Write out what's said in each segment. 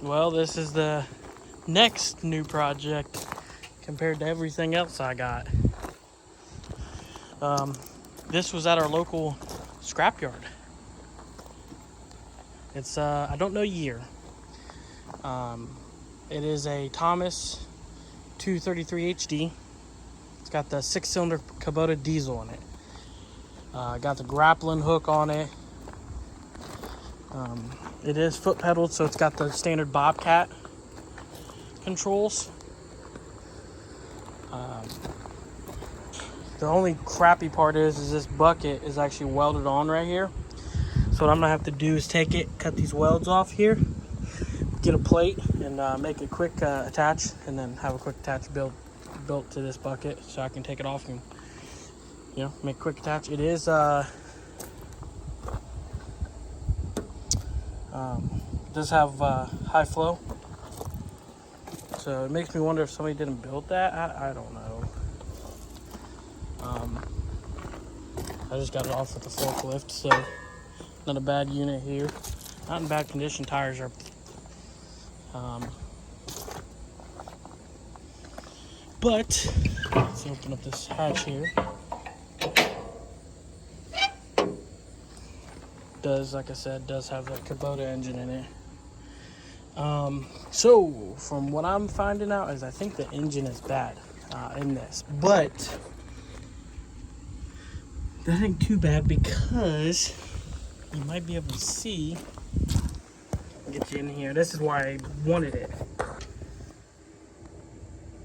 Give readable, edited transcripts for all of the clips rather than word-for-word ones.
Well, this is the next new project compared to everything else I got. This was at our local scrapyard. It's I don't know year. It is a Thomas 233 HD. It's got the 6-cylinder Kubota diesel in it. Got the grappling hook on it. It is foot pedaled, so it's got the standard Bobcat controls. The only crappy part is this bucket is actually welded on right here. So what I'm gonna have to do is take it, cut these welds off here, get a plate, and make a quick attach, and then have a quick attach built to this bucket, so I can take it off and make a quick attach. It is does have high flow, so it makes me wonder if somebody didn't build that. I don't know. I just got it off with the forklift, so not a bad unit here. Not in bad condition. Tires are but let's open up this hatch here. Like I said, does have the Kubota engine in it. So from what I'm finding out is I think the engine is bad in this, but that ain't too bad because you might be able to see. I'll get you in here. This is why I wanted it.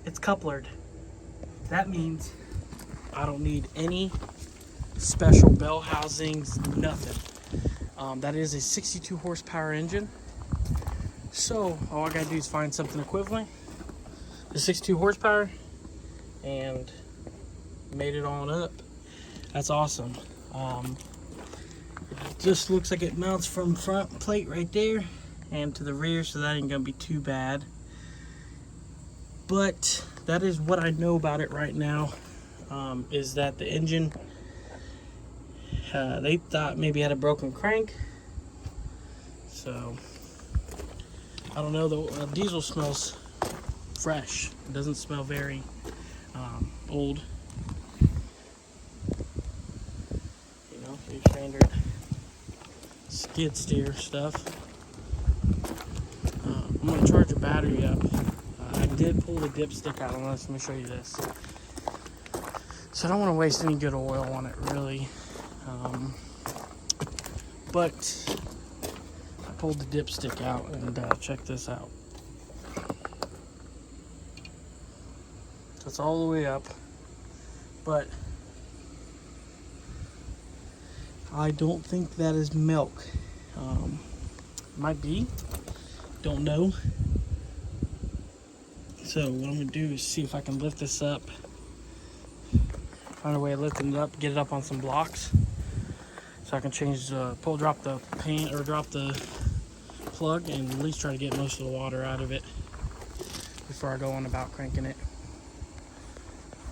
It's couplered. That means I don't need any special bell housings, nothing. That is a 62 horsepower engine. So all I gotta do is find something equivalent. The 62 horsepower and made it on up. That's awesome. It just looks like it mounts from front plate right there and to the rear, so that ain't gonna be too bad. But that is what I know about it right now. Is that the engine, they thought maybe had a broken crank. So I don't know, the diesel smells fresh. It doesn't smell very old. Your standard skid steer stuff. I'm going to charge the battery up. I did pull the dipstick out on this. Let me show you this. So I don't want to waste any good oil on it, really. But I pulled the dipstick out, and check this out. So it's all the way up, but I don't think that is milk. Might be, don't know. So what I'm gonna do is see if I can lift this up, find a way of lifting it up, get it up on some blocks, so I can change the drop the paint or drop the plug, and at least try to get most of the water out of it before I go on about cranking it.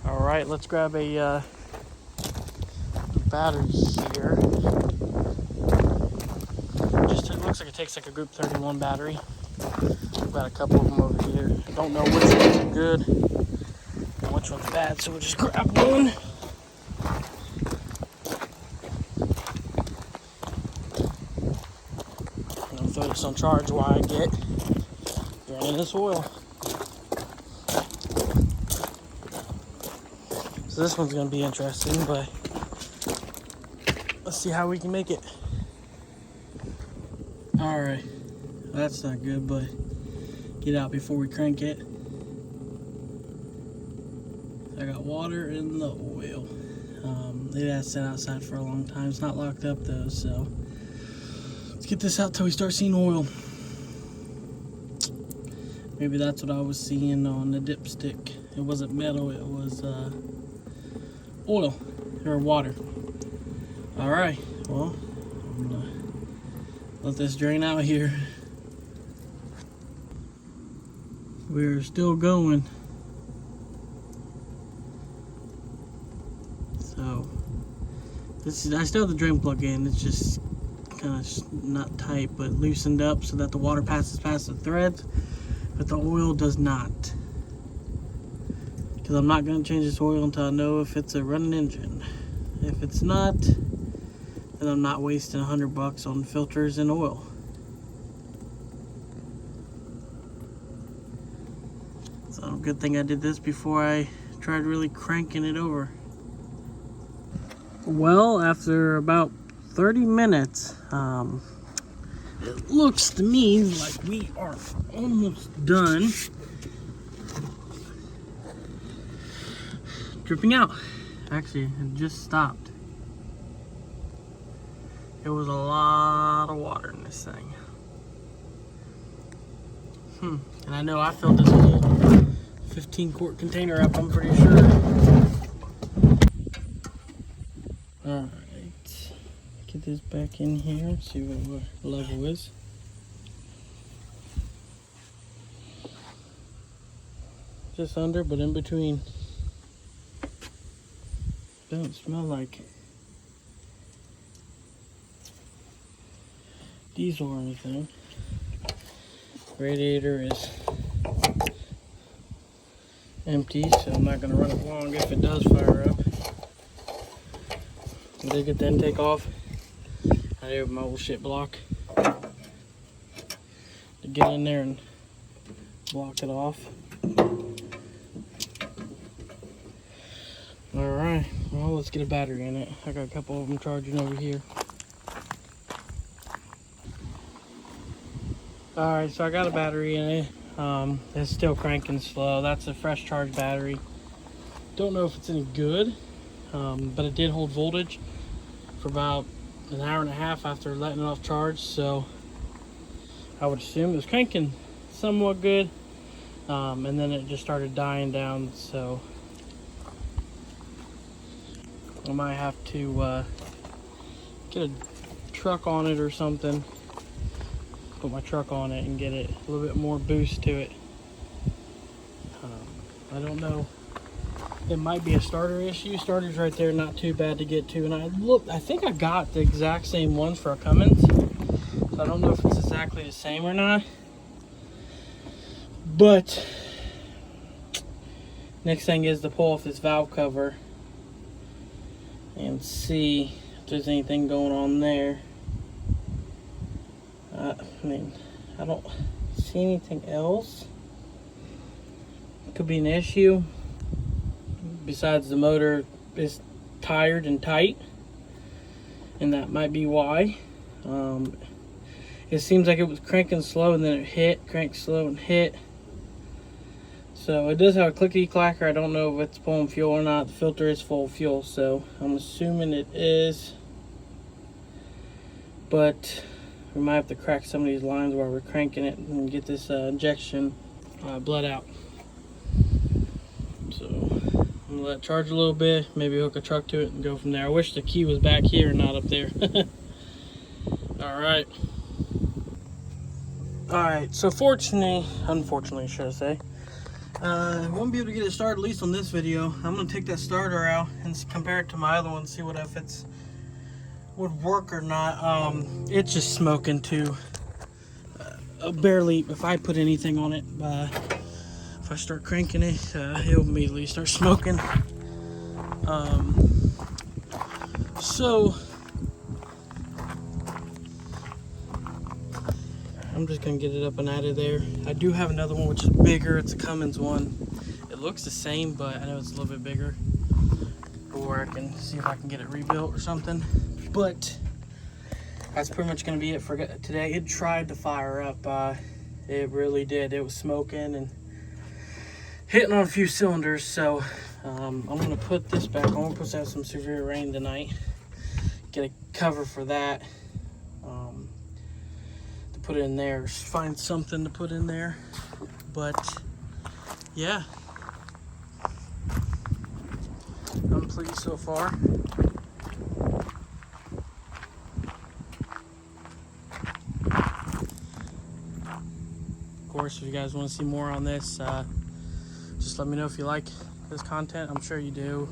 All right, let's grab a battery here. It looks like it takes like a Group 31 battery. I've got a couple of them over here. I don't know which ones are good and which one's bad, so we'll just grab one. And I'll throw this on charge while I get running this oil. So this one's gonna be interesting, but let's see how we can make it. All right, that's not good, but get out before we crank it. I got water in the oil. It has sat outside for a long time. It's not locked up though, so let's get this out till we start seeing oil. Maybe that's what I was seeing on the dipstick. It wasn't metal, it was oil or water. All right, well, I'm gonna let this drain out here. We're still going. So this is, I still have the drain plug in. It's just kind of not tight, but loosened up so that the water passes past the threads, but the oil does not. Because I'm not going to change this oil until I know if it's a running engine. If it's not, then I'm not wasting $100 on filters and oil. So good thing I did this before I tried really cranking it over. Well, after about 30 minutes, it looks to me like we are almost done. Dripping out. Actually, it just stopped. There was a lot of water in this thing. And I know I filled this whole 15-quart container up, I'm pretty sure. Alright. Get this back in here, see what our level is. Just under, but in between. Doesn't smell like diesel or anything. Radiator is empty, so I'm not going to run it long if it does fire up. I did get the intake off. I did with my old shit block to get in there and block it off. Alright, well, let's get a battery in it. I got a couple of them charging over here. Alright, so I got a battery in it. It's still cranking slow. That's a fresh charge battery. Don't know if it's any good, but it did hold voltage for about an hour and a half after letting it off charge, so I would assume it was cranking somewhat good, and then it just started dying down, so I might have to get a truck on it or something. Put my truck on it and get it a little bit more boost to it. I don't know. It might be a starter issue. Starter's right there, not too bad to get to. And I think I got the exact same ones for a Cummins. So I don't know if it's exactly the same or not. But next thing is to pull off this valve cover and see if there's anything going on there. I mean, I don't see anything else. Could be an issue. Besides, the motor is tired and tight, and that might be why. It seems like it was cranking slow and then it hit, cranked slow and hit. So it does have a clickety clacker. I don't know if it's pulling fuel or not. The filter is full of fuel, so I'm assuming it is. But we might have to crack some of these lines while we're cranking it and get this injection bled out. So I'm gonna let it charge a little bit, maybe hook a truck to it and go from there. I wish the key was back here and not up there. Alright. Alright, so unfortunately should I say, I won't be able to get it started, at least on this video. I'm gonna take that starter out and compare it to my other one, see what if it's would work or not. It's just smoking too. Barely, if I put anything on it, if I start cranking it, it'll immediately start smoking. So I'm just gonna get it up and out of there. I do have another one which is bigger. It's a Cummins one. It looks the same, but I know it's a little bit bigger. Or I can see if I can get it rebuilt or something. But that's pretty much going to be it for today. It tried to fire up. It really did. It was smoking and hitting on a few cylinders. So I'm going to put this back on. We're supposed to have some severe rain tonight. Get a cover for that to put in there. Find something to put in there. But yeah, I'm pleased so far. Of course, if you guys want to see more on this, just let me know if you like this content. I'm sure you do,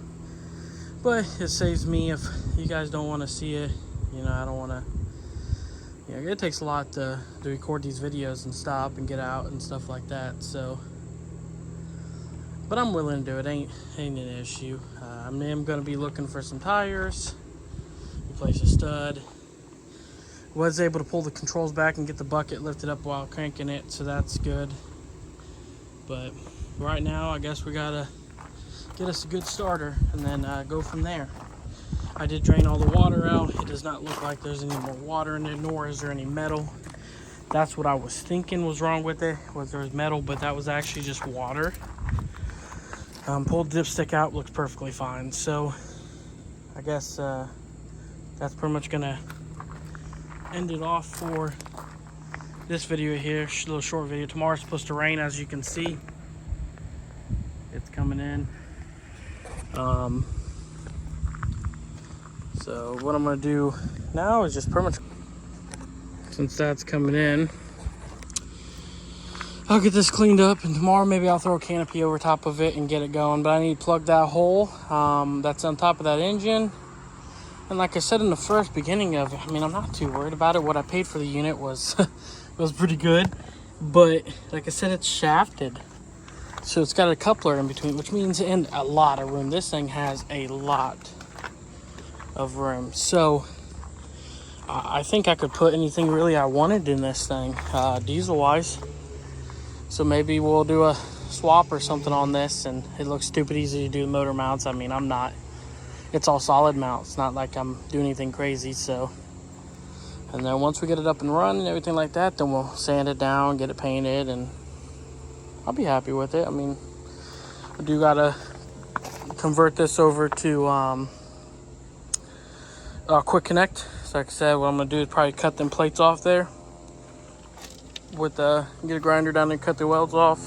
but it saves me if you guys don't want to see it. You know, I don't want to Yeah, it takes a lot to record these videos and stop and get out and stuff like that. So, but I'm willing to do it. Ain't an issue. I am gonna be looking for some tires, replace a stud. Was able to pull the controls back and get the bucket lifted up while cranking it, so that's good. But right now, I guess we gotta get us a good starter and then go from there. I did drain all the water out. It does not look like there's any more water in it, nor is there any metal. That's what I was thinking was wrong with it, was there was metal, but that was actually just water. Pulled the dipstick out, looks perfectly fine. So I guess that's pretty much gonna end it off for this video here. A little short video. Tomorrow's supposed to rain, as you can see. It's coming in. So what I'm gonna do now is just pretty much, since that's coming in, I'll get this cleaned up, and tomorrow maybe I'll throw a canopy over top of it and get it going. But I need to plug that hole that's on top of that engine. And like I said in the first beginning of it, I mean, I'm not too worried about it. What I paid for the unit was was pretty good, but like I said, it's shafted, so it's got a coupler in between, which means in a lot of room. This thing has a lot of room, so I think I could put anything really I wanted in this thing, diesel wise. So maybe we'll do a swap or something on this, and it looks stupid easy to do motor mounts. I mean, I'm not, it's all solid mounts, not like I'm doing anything crazy. So, and then once we get it up and running and everything like that, then we'll sand it down, get it painted, and I'll be happy with it. I mean, I do gotta convert this over to quick connect. So like I said, what I'm gonna do is probably cut them plates off there with get a grinder down there and cut the welds off.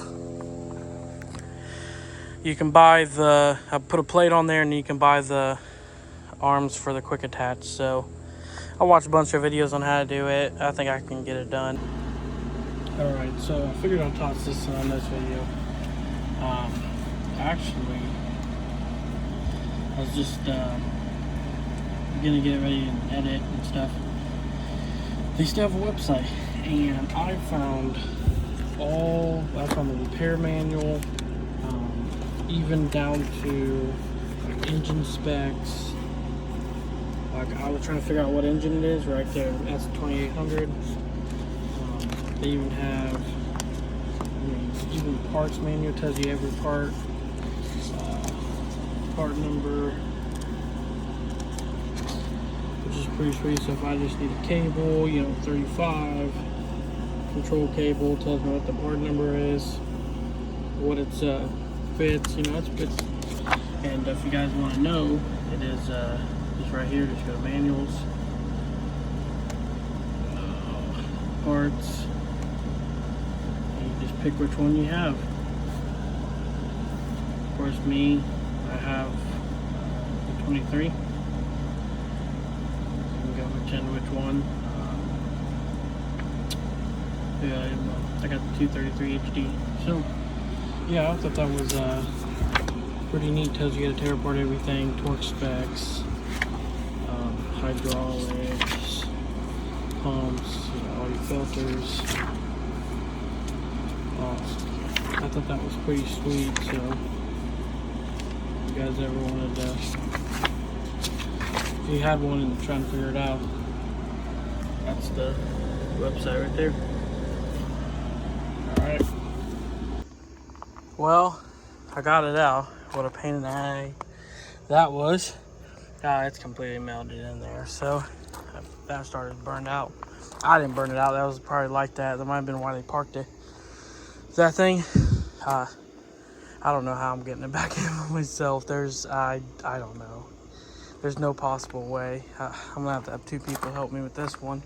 You can buy I put a plate on there, and you can buy the arms for the quick attach. So I watched a bunch of videos on how to do it. I think I can get it done. All right, so I figured I'll toss this on this video. Actually, I was just gonna get ready and edit and stuff. They still have a website, and I found the repair manual, even down to like engine specs. Like, I was trying to figure out what engine it is right there. That's 2800. They even have, even the parts manual tells you every part, part number, which is pretty sweet. So if I just need a cable, 35 control cable, tells me what the part number is, what it's fits, it's fits. And if you guys want to know, it is just right here. Just go to manuals, parts, and you just pick which one you have. Of course, me, I have the 23. You can go pretend which one. Yeah, I got the 233 HD. So yeah, I thought that was pretty neat. Tells you how to tear apart everything, torque specs, hydraulics, pumps, all your filters. I thought that was pretty sweet. So if you guys ever wanted to, if you had one and trying to figure it out, that's the website right there. Alright. Well, I got it out. What a pain in the eye that was. It's completely melted in there. So that started burned out. I didn't burn it out. That was probably like that. That might have been why they parked it. That thing, I don't know how I'm getting it back in myself. I don't know. There's no possible way. I'm gonna have to have two people help me with this one.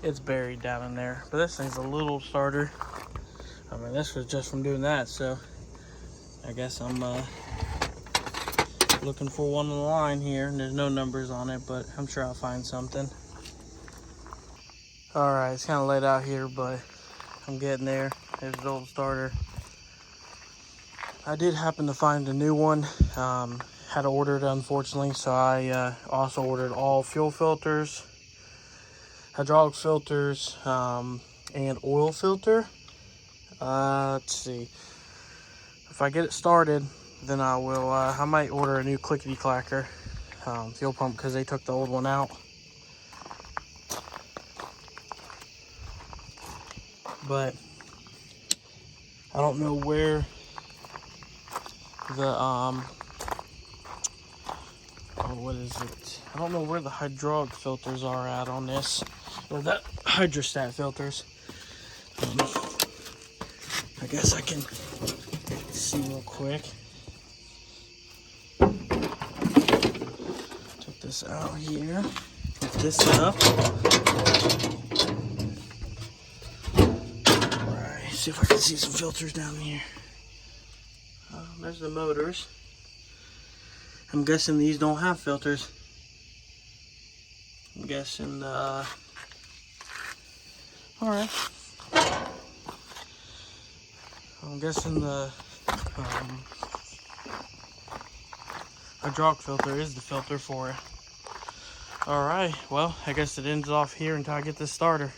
It's buried down in there. But this thing's a little starter. I mean, this was just from doing that, so I guess I'm looking for one on the line here, and there's no numbers on it, but I'm sure I'll find something. Alright, it's kind of late out here, but I'm getting there. There's the old starter. I did happen to find a new one. Had to order it, unfortunately, so I also ordered all fuel filters. hydraulic filters, and oil filter. Let's see. If I get it started, then I will. I might order a new clickety clacker fuel pump because they took the old one out. But I don't know where the what is it? I don't know where the hydraulic filters are at on this, or the hydrostat filters. I guess I can see real quick. Take this out here. Lift this up. Alright, see if I can see some filters down here. There's the motors. I'm guessing these don't have filters. I'm guessing alright. I'm guessing the hydraulic filter is the filter for it. Alright, well, I guess it ends off here until I get this starter.